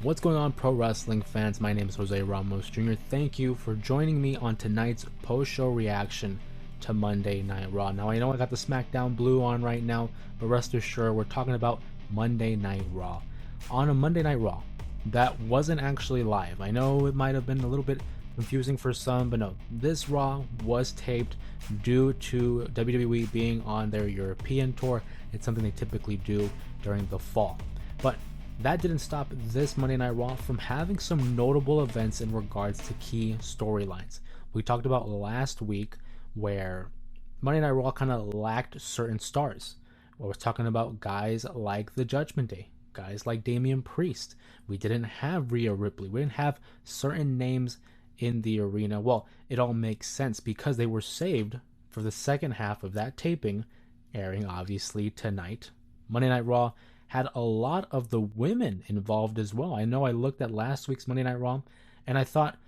What's going on, pro wrestling fans? My name is Jose Ramos Jr. Thank you for joining me on tonight's post-show reaction to Monday Night Raw. Now, I know I got the SmackDown Blue on right now, but rest assured, we're talking about Monday Night Raw. On a Monday Night Raw that wasn't actually live. I know it might have been a little bit confusing for some, but no, this Raw was taped due to WWE being on their European tour. It's something they typically do during the fall. But that didn't stop this Monday Night Raw from having some notable events in regards to key storylines. We talked about last week where Monday Night Raw kind of lacked certain stars. I was talking about guys like the Judgment Day, guys like Damian Priest. We didn't have Rhea Ripley. We didn't have certain names in the arena. Well, it all makes sense because they were saved for the second half of that taping, airing obviously tonight. Monday Night Raw had a lot of the women involved as well. I know I looked at last week's Monday Night Raw and I thought,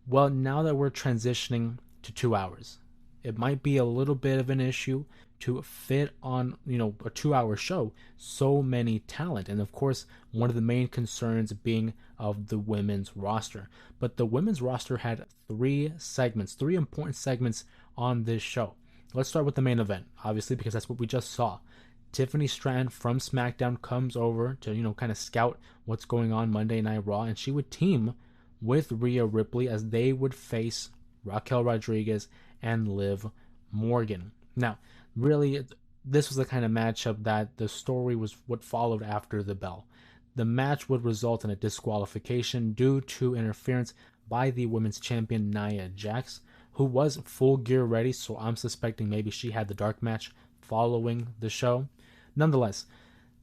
well, now that we're transitioning to 2 hours, it might be a little bit of an issue to fit on, a 2 hour show, so many talent. And of course, one of the main concerns being of the women's roster. But the women's roster had three important segments on this show. Let's start with the main event, obviously, because that's what we just saw. Tiffany Stratton from SmackDown comes over to, kind of scout what's going on Monday Night Raw, and she would team with Rhea Ripley as they would face Raquel Rodriguez and Liv Morgan. Now, really, this was the kind of matchup that the story was what followed after the bell. The match would result in a disqualification due to interference by the women's champion Nia Jax, who was full gear ready, so I'm suspecting maybe she had the dark match following the show. Nonetheless,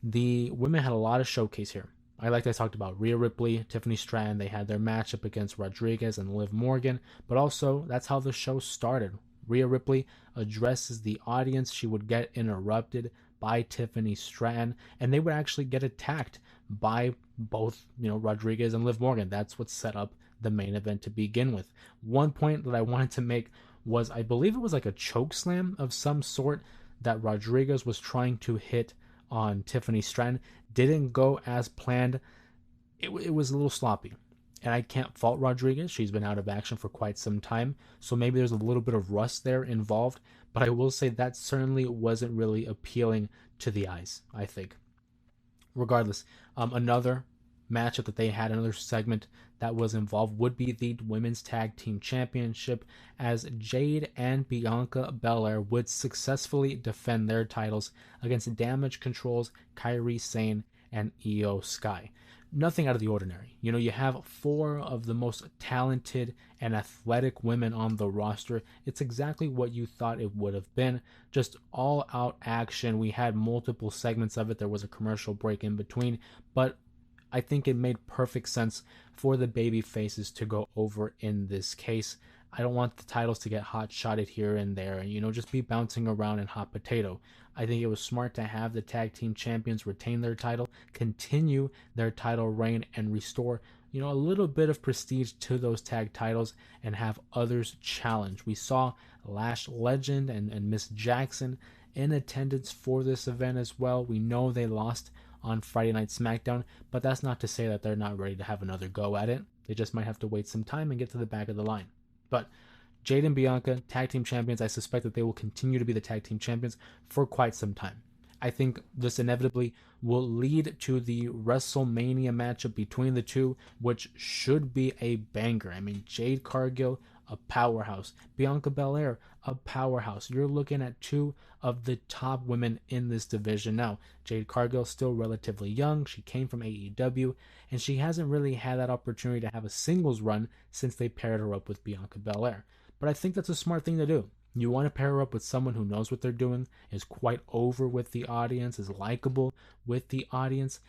the women had a lot of showcase here. I talked about Rhea Ripley, Tiffany Stratton. They had their matchup against Rodriguez and Liv Morgan, but also that's how the show started. Rhea Ripley addresses the audience. She would get interrupted by Tiffany Stratton, and they would actually get attacked by both, Rodriguez and Liv Morgan. That's what set up the main event to begin with. One point that I wanted to make was I believe it was like a choke slam of some sort that Rodriguez was trying to hit on Tiffany Stratton. Didn't go as planned. It was a little sloppy. And I can't fault Rodriguez. She's been out of action for quite some time. So maybe there's a little bit of rust there involved. But I will say that certainly wasn't really appealing to the eyes, I think. Regardless, another matchup that they had, another segment that was involved, would be the Women's Tag Team Championship, as Jade and Bianca Belair would successfully defend their titles against Damage Control's Kairi Sane and Io Sky. Nothing out of the ordinary. You have four of the most talented and athletic women on the roster. It's exactly what you thought it would have been. Just all out action. We had multiple segments of it. There was a commercial break in between, but I think it made perfect sense for the baby faces to go over in this case. I don't want the titles to get hot shotted here and there and, just be bouncing around in hot potato. I think it was smart to have the tag team champions retain their title, continue their title reign, and restore, a little bit of prestige to those tag titles and have others challenge. We saw Lash Legend and Miss Jackson in attendance for this event as well. We know they lost on Friday Night SmackDown, but that's not to say that they're not ready to have another go at it. They just might have to wait some time and get to the back of the line. But Jade and Bianca, tag team champions, I suspect that they will continue to be the tag team champions for quite some time. I think this inevitably will lead to the WrestleMania matchup between the two, which should be a banger. I mean, Jade Cargill, a powerhouse. Bianca Belair, a powerhouse. You're looking at two of the top women in this division. Now, Jade Cargill still relatively young. She came from AEW, and she hasn't really had that opportunity to have a singles run since they paired her up with Bianca Belair. But I think that's a smart thing to do. You want to pair her up with someone who knows what they're doing, is quite over with the audience, is likable with the audience.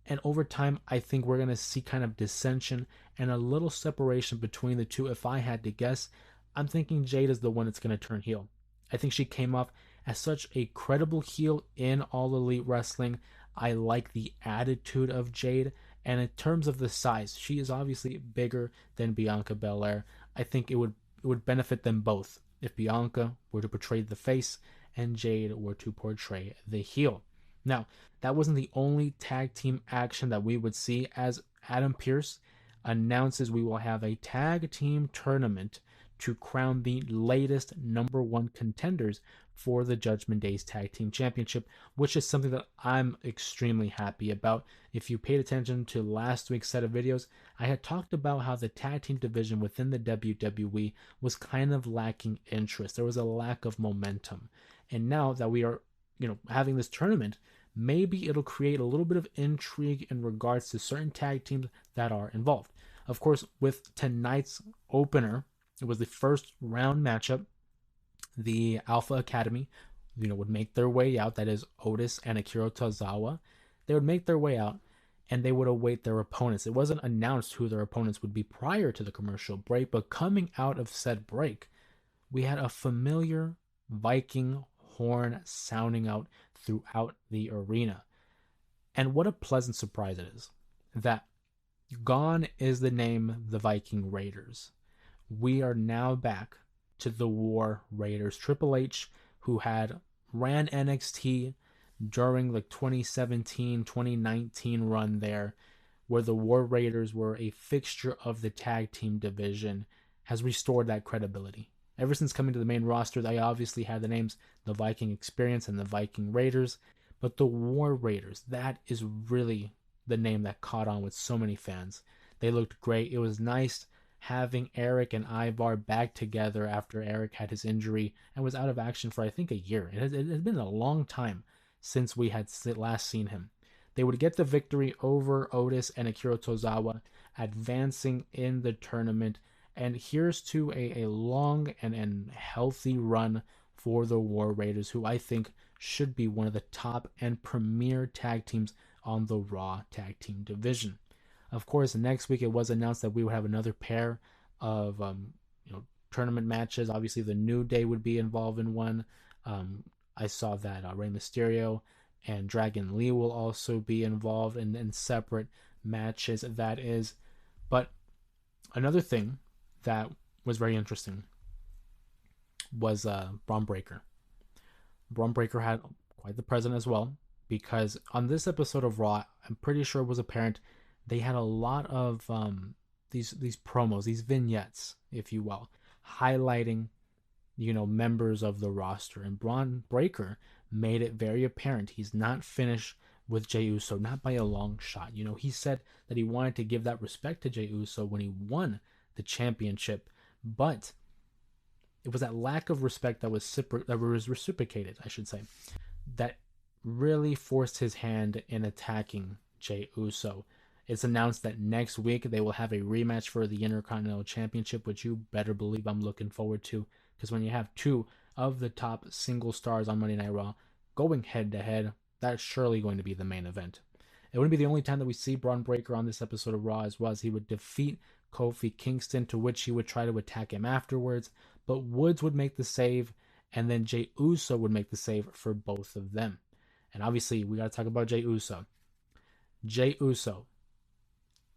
And over time, I think we're going to see kind of dissension and a little separation between the two. If I had to guess, I'm thinking Jade is the one that's going to turn heel. I think she came off as such a credible heel in All Elite Wrestling. I like the attitude of Jade. And in terms of the size, she is obviously bigger than Bianca Belair. I think it would benefit them both if Bianca were to portray the face and Jade were to portray the heel. Now, that wasn't the only tag team action that we would see, as Adam Pearce announces we will have a tag team tournament to crown the latest number one contenders for the Judgment Day's Tag Team Championship, which is something that I'm extremely happy about. If you paid attention to last week's set of videos, I had talked about how the tag team division within the WWE was kind of lacking interest. There was a lack of momentum. And now that we are, having this tournament, maybe it'll create a little bit of intrigue in regards to certain tag teams that are involved. Of course, with tonight's opener, it was the first round matchup. The Alpha Academy, would make their way out. That is Otis and Akira Tozawa. They would make their way out, and they would await their opponents. It wasn't announced who their opponents would be prior to the commercial break, but coming out of said break, we had a familiar Viking horn sounding out throughout the arena. And what a pleasant surprise it is that gone is the name the Viking Raiders. We are now back to the War Raiders. Triple H, who had ran NXT during the 2017-2019 run there, where the War Raiders were a fixture of the tag team division, has restored that credibility. Ever since coming to the main roster, they obviously had the names the Viking Experience and the Viking Raiders, but the War Raiders, that is really the name that caught on with so many fans. They looked great. It was nice having Eric and Ivar back together after Eric had his injury and was out of action for, I think, a year. It has been a long time since we had last seen him. They would get the victory over Otis and Akira Tozawa, advancing in the tournament. And here's to a long and healthy run for the War Raiders, who I think should be one of the top and premier tag teams on the Raw tag team division. Of course, next week it was announced that we would have another pair of tournament matches. Obviously, the New Day would be involved in one. I saw that Rey Mysterio and Dragon Lee will also be involved in separate matches. That is, but another thing that was very interesting was Braun Breaker. Braun Breaker had quite the present as well, because on this episode of Raw, I'm pretty sure it was apparent they had a lot of these promos, these vignettes, if you will, highlighting members of the roster. And Braun Breaker made it very apparent he's not finished with Jey Uso, not by a long shot. He said that he wanted to give that respect to Jey Uso when he won the championship, but it was that lack of respect that was reciprocated, I should say, that really forced his hand in attacking Jey Uso. It's announced that next week they will have a rematch for the Intercontinental Championship, which you better believe I'm looking forward to, because when you have two of the top single stars on Monday Night Raw going head to head, that's surely going to be the main event. It wouldn't be the only time that we see Braun Breaker on this episode of Raw, as well as he would defeat Kofi Kingston, to which he would try to attack him afterwards, but Woods would make the save, and then Jey Uso would make the save for both of them. And obviously, we got to talk about Jey Uso. Jey Uso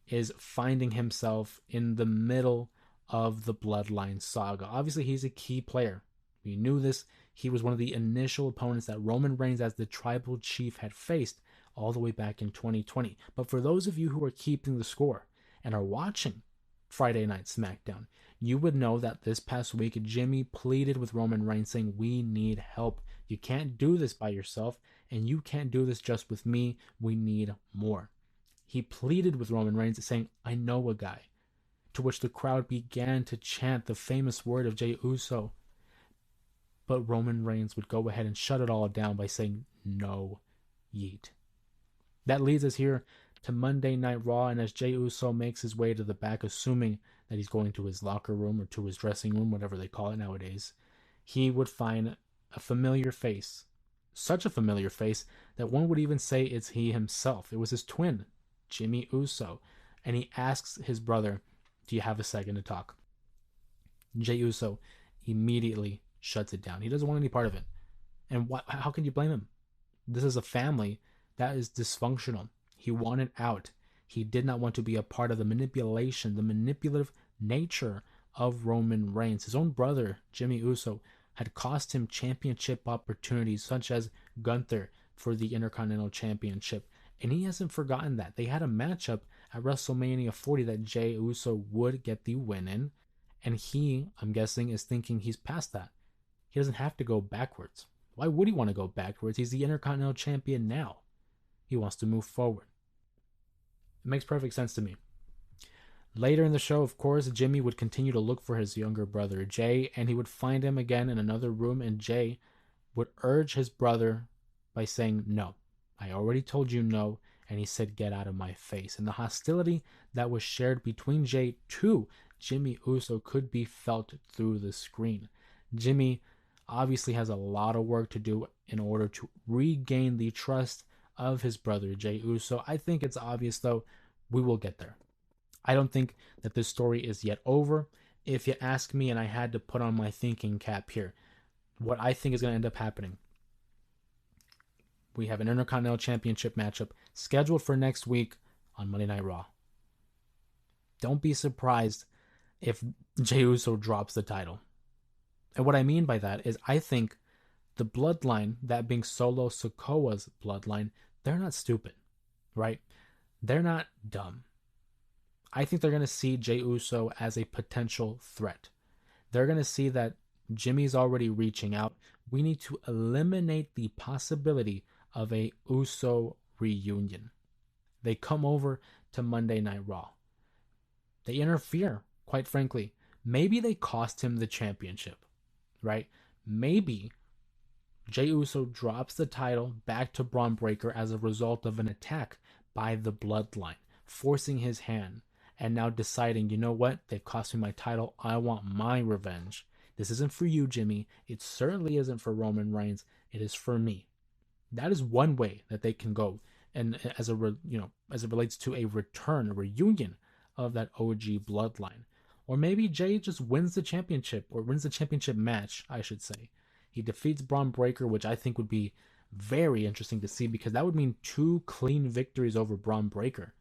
is finding himself in the middle of the Bloodline saga. Obviously, he's a key player. We knew this. He was one of the initial opponents that Roman Reigns as the tribal chief had faced all the way back in 2020. But for those of you who are keeping the score and are watching Friday Night SmackDown, you would know that this past week, Jimmy pleaded with Roman Reigns saying, we need help. You can't do this by yourself, and you can't do this just with me. We need more. He pleaded with Roman Reigns saying, I know a guy. To which the crowd began to chant the famous word of Jey Uso. But Roman Reigns would go ahead and shut it all down by saying, no, yeet. That leads us here to Monday Night Raw, and as Jey Uso makes his way to the back, assuming that he's going to his locker room or to his dressing room, whatever they call it nowadays, he would find a familiar face. Such a familiar face that one would even say it's he himself. It was his twin, Jimmy Uso, and he asks his brother, do you have a second to talk? Jey Uso immediately shuts it down. He doesn't want any part of it. And how can you blame him? This is a family that is dysfunctional. He wanted out. He did not want to be a part of the manipulation, the manipulative nature of Roman Reigns. His own brother, Jimmy Uso, had cost him championship opportunities such as Gunther for the Intercontinental Championship. And he hasn't forgotten that. They had a matchup at WrestleMania 40 that Jey Uso would get the win in. And he, I'm guessing, is thinking he's past that. He doesn't have to go backwards. Why would he want to go backwards? He's the Intercontinental Champion now. He wants to move forward. It makes perfect sense to me. Later in the show, of course, Jimmy would continue to look for his younger brother, Jey, and he would find him again in another room, and Jey would urge his brother by saying, "No, I already told you no," and he said, "Get out of my face." And the hostility that was shared between Jey to Jimmy Uso could be felt through the screen. Jimmy obviously has a lot of work to do in order to regain the trust of his brother, Jey Uso. I think it's obvious, though, we will get there. I don't think that this story is yet over. If you ask me, and I had to put on my thinking cap here, what I think is going to end up happening, we have an Intercontinental Championship matchup scheduled for next week on Monday Night Raw. Don't be surprised if Jey Uso drops the title. And what I mean by that is I think the Bloodline, that being Solo Sikoa's bloodline, they're not stupid, right? They're not dumb. I think they're going to see Jey Uso as a potential threat. They're going to see that Jimmy's already reaching out. We need to eliminate the possibility of a Uso reunion. They come over to Monday Night Raw. They interfere, quite frankly. Maybe they cost him the championship, right? Maybe Jey Uso drops the title back to Braun Breaker as a result of an attack by the Bloodline, forcing his hand, and now deciding, you know what, they've cost me my title, I want my revenge. This isn't for you, Jimmy. It certainly isn't for Roman Reigns. It is for me. That is one way that they can go, and as it relates to a return, a reunion of that OG Bloodline. Or maybe Jey just wins the championship, or wins the championship match, I should say. He defeats Braun Breaker, which I think would be very interesting to see, because that would mean 2 clean victories over Braun Breaker.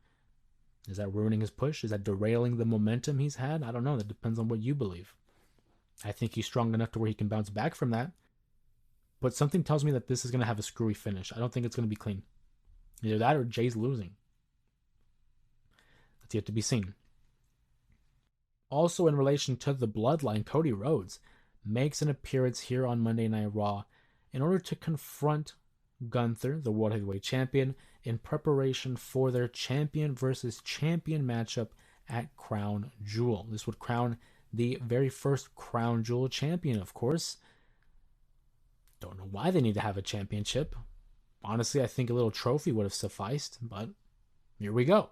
Is that ruining his push? Is that derailing the momentum he's had? I don't know. That depends on what you believe. I think he's strong enough to where he can bounce back from that. But something tells me that this is going to have a screwy finish. I don't think it's going to be clean. Either that or Jay's losing. That's yet to be seen. Also, in relation to the Bloodline, Cody Rhodes makes an appearance here on Monday Night Raw in order to confront Gunther, the World Heavyweight Champion, in preparation for their champion versus champion matchup at Crown Jewel. This would crown the very first Crown Jewel champion, of course. Don't know why they need to have a championship. Honestly, I think a little trophy would have sufficed, but here we go.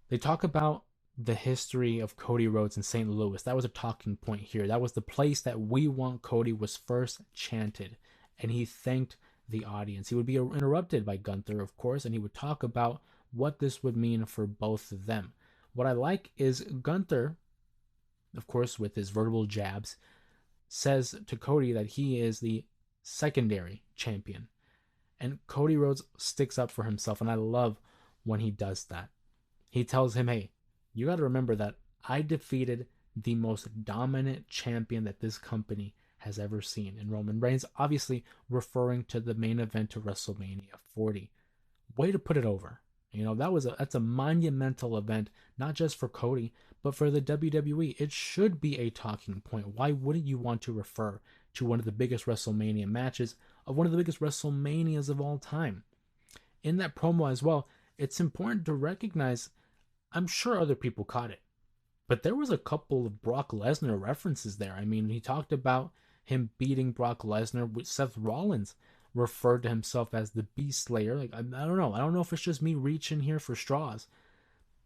They talk about the history of Cody Rhodes in St. Louis. That was a talking point here. That was the place that "We Want Cody" was first chanted, and he thanked the audience. He would be interrupted by Gunther, of course, and he would talk about what this would mean for both of them. What I like is Gunther, of course, with his verbal jabs, says to Cody that he is the secondary champion. And Cody Rhodes sticks up for himself, and I love when he does that. He tells him, hey, you got to remember that I defeated the most dominant champion that this company has ever seen in Roman Reigns, obviously referring to the main event to WrestleMania 40. Way to put it over. You know, that's a monumental event, not just for Cody, but for the WWE. It should be a talking point. Why wouldn't you want to refer to one of the biggest WrestleMania matches of one of the biggest WrestleManias of all time? In that promo as well, it's important to recognize, I'm sure other people caught it, but there was a couple of Brock Lesnar references there. I mean, he talked about him beating Brock Lesnar, with Seth Rollins referred to himself as the Beast Slayer. Like, I don't know. I don't know if it's just me reaching here for straws,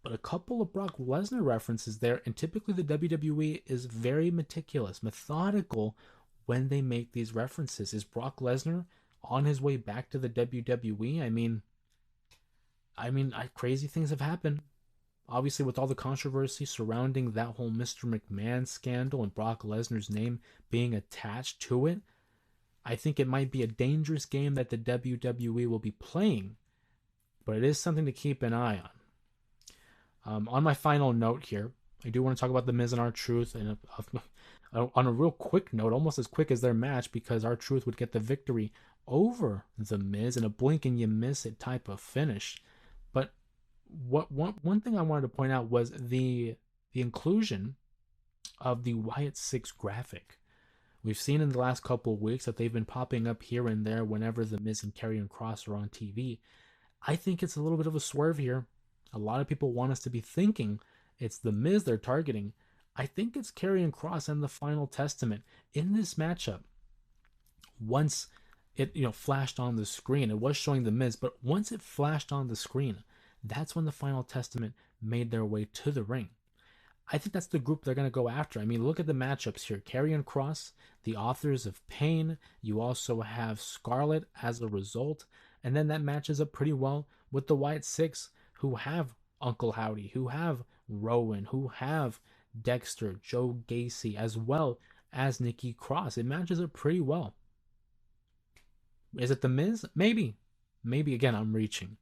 but a couple of Brock Lesnar references there, and typically the WWE is very meticulous, methodical when they make these references. Is Brock Lesnar on his way back to the WWE? I mean, crazy things have happened. Obviously, with all the controversy surrounding that whole Mr. McMahon scandal and Brock Lesnar's name being attached to it, I think it might be a dangerous game that the WWE will be playing, but it is something to keep an eye on. On my final note here, I do want to talk about The Miz and R-Truth, and on a real quick note, almost as quick as their match, because R-Truth would get the victory over The Miz in a blink and you miss it type of finish. But one thing I wanted to point out was the inclusion of the Wyatt Six graphic. We've seen in the last couple of weeks that they've been popping up here and there whenever The Miz and Karrion Kross are on TV. I think it's a little bit of a swerve here. A lot of people want us to be thinking it's The Miz they're targeting. I think it's Karrion Kross and the Final Testament in this matchup. Once it flashed on the screen, it was showing The Miz, but once it flashed on the screen, that's when the Final Testament made their way to the ring. I think that's the group they're going to go after. I mean, look at the matchups here. Karrion Kross, the authors of Pain. You also have Scarlett as a result. And then that matches up pretty well with the Wyatt Six, who have Uncle Howdy, who have Rowan, who have Dexter, Joe Gacy, as well as Nikki Cross. It matches up pretty well. Is it The Miz? Maybe. Maybe, again, I'm reaching.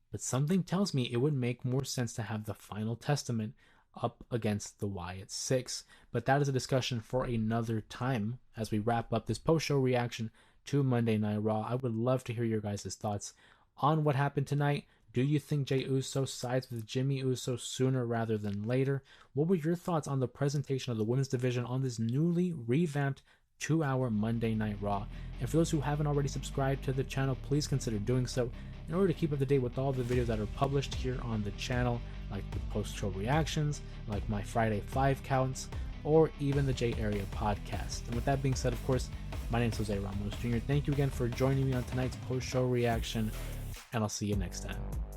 But something tells me it would make more sense to have the Final Testament up against the Wyatt Six. But that is a discussion for another time as we wrap up this post-show reaction to Monday Night Raw. I would love to hear your guys' thoughts on what happened tonight. Do you think Jey Uso sides with Jimmy Uso sooner rather than later? What were your thoughts on the presentation of the women's division on this newly revamped 2-hour Monday Night Raw? And for those who haven't already subscribed to the channel, please consider doing so in order to keep up to date with all the videos that are published here on the channel, like the post-show reactions, like my Friday 5 counts, or even the J Area podcast. And with that being said, of course, my name is Jose Ramos Jr. Thank you again for joining me on tonight's post-show reaction, and I'll see you next time.